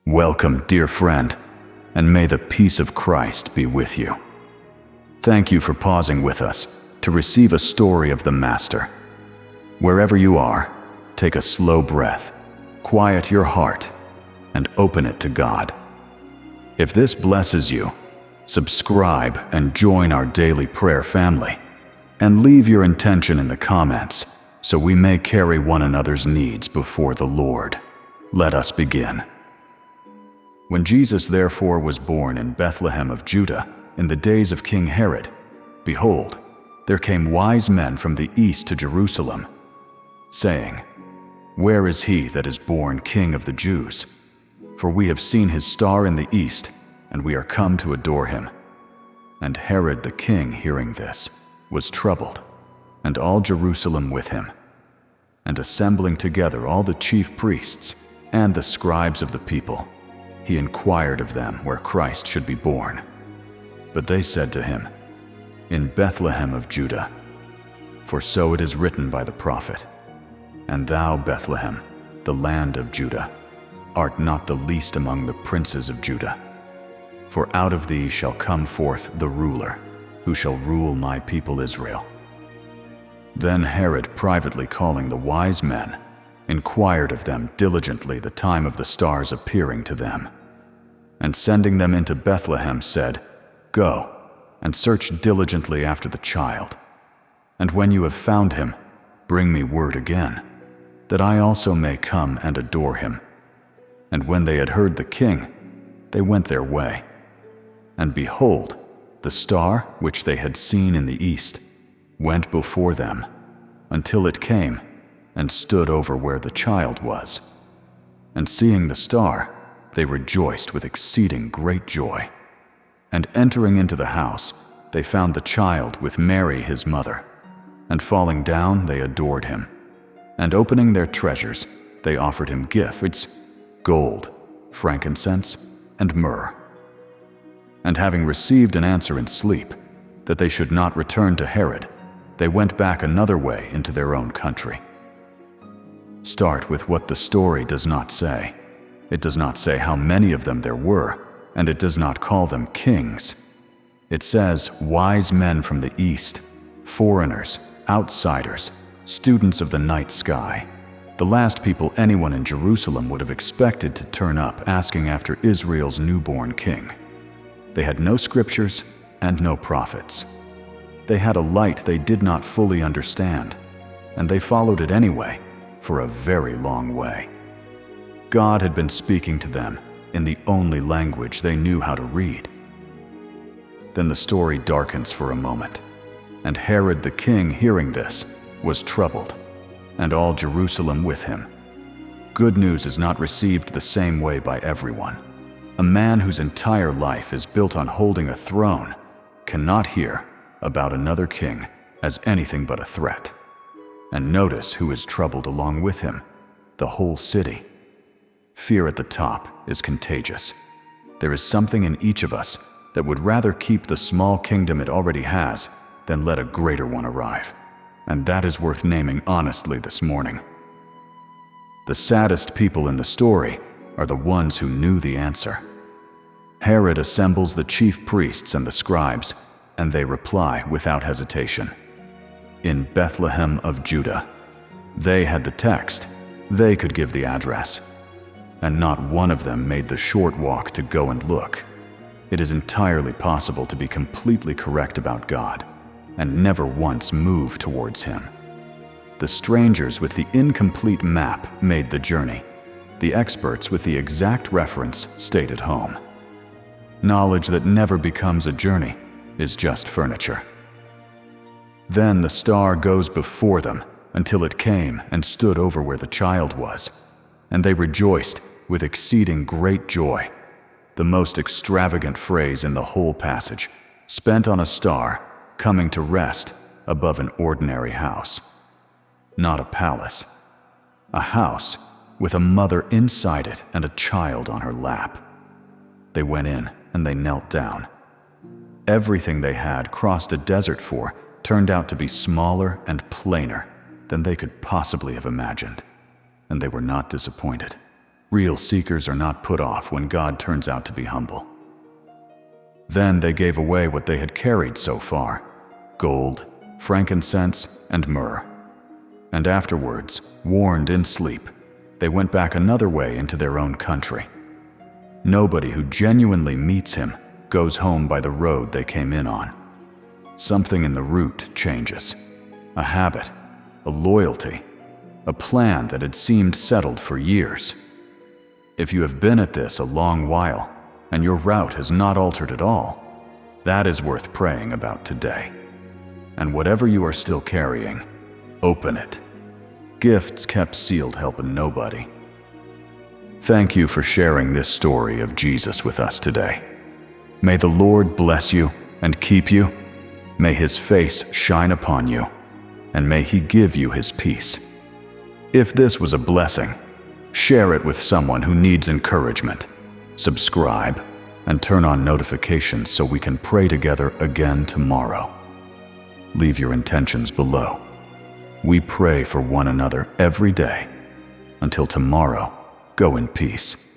Welcome, dear friend, and may the peace of Christ be with you. Thank you for pausing with us to receive a story of the Master. Wherever you are, take a slow breath, quiet your heart, and open it to God. If this blesses you, subscribe and join our daily prayer family, and leave your intention in the comments so we may carry one another's needs before the Lord. Let us begin. When Jesus therefore was born in Bethlehem of Juda in the days of King Herod, behold, there came wise men from the east to Jerusalem, saying, Where is he that is born King of the Jews? For we have seen his star in the east, and we are come to adore him. And Herod the king, hearing this, was troubled, and all Jerusalem with him. And assembling together all the chief priests and the scribes of the people, he inquired of them where Christ should be born. But they said to him, In Bethlehem of Juda, for so it is written by the prophet, And thou, Bethlehem, the land of Judah, art not the least among the princes of Judah. For out of thee shall come forth the ruler, who shall rule my people Israel. Then Herod, privately calling the wise men, inquired of them diligently the time of the star's appearing to them. And sending them into Bethlehem, said, Go, and search diligently after the child. And when you have found him, bring me word again, that I also may come and adore him. And when they had heard the king, they went their way. And behold, the star which they had seen in the east went before them, until it came and stood over where the child was. And seeing the star, they rejoiced with exceeding great joy. And entering into the house, they found the child with Mary his mother. And falling down, they adored him. And opening their treasures, they offered him gifts, gold, frankincense, and myrrh. And having received an answer in sleep, that they should not return to Herod, they went back another way into their own country. Start with what the story does not say. It does not say how many of them there were, and it does not call them kings. It says wise men from the east, foreigners, outsiders, students of the night sky, the last people anyone in Jerusalem would have expected to turn up asking after Israel's newborn king. They had no scriptures and no prophets. They had a light they did not fully understand, and they followed it anyway, for a very long way. God had been speaking to them in the only language they knew how to read. Then the story darkens for a moment, and Herod the king, hearing this, was troubled, and all Jerusalem with him. Good news is not received the same way by everyone. A man whose entire life is built on holding a throne cannot hear about another king as anything but a threat. And notice who is troubled along with him: the whole city. Fear at the top is contagious. There is something in each of us that would rather keep the small kingdom it already has than let a greater one arrive. And that is worth naming honestly this morning. The saddest people in the story are the ones who knew the answer. Herod assembles the chief priests and the scribes, and they reply without hesitation. In Bethlehem of Judah. They had the text. They could give the address. And not one of them made the short walk to go and look. It is entirely possible to be completely correct about God and never once move towards him. The strangers with the incomplete map made the journey. The experts with the exact reference stayed at home. Knowledge that never becomes a journey is just furniture. Then the star goes before them until it came and stood over where the child was, and they rejoiced with exceeding great joy. The most extravagant phrase in the whole passage, spent on a star coming to rest above an ordinary house. Not a palace. A house with a mother inside it and a child on her lap. They went in and they knelt down. Everything they had crossed a desert for turned out to be smaller and plainer than they could possibly have imagined, and they were not disappointed. Real seekers are not put off when God turns out to be humble. Then they gave away what they had carried so far: gold, frankincense, and myrrh. And afterwards, warned in sleep, they went back another way into their own country. Nobody who genuinely meets him goes home by the road they came in on. Something in the route changes. A habit, a loyalty, a plan that had seemed settled for years. If you have been at this a long while, and your route has not altered at all, that is worth praying about today. And whatever you are still carrying, open it. Gifts kept sealed helping nobody. Thank you for sharing this story of Jesus with us today. May the Lord bless you and keep you. May his face shine upon you, and may he give you his peace. If this was a blessing, share it with someone who needs encouragement. Subscribe and turn on notifications so we can pray together again tomorrow. Leave your intentions below. We pray for one another every day. Until tomorrow, go in peace.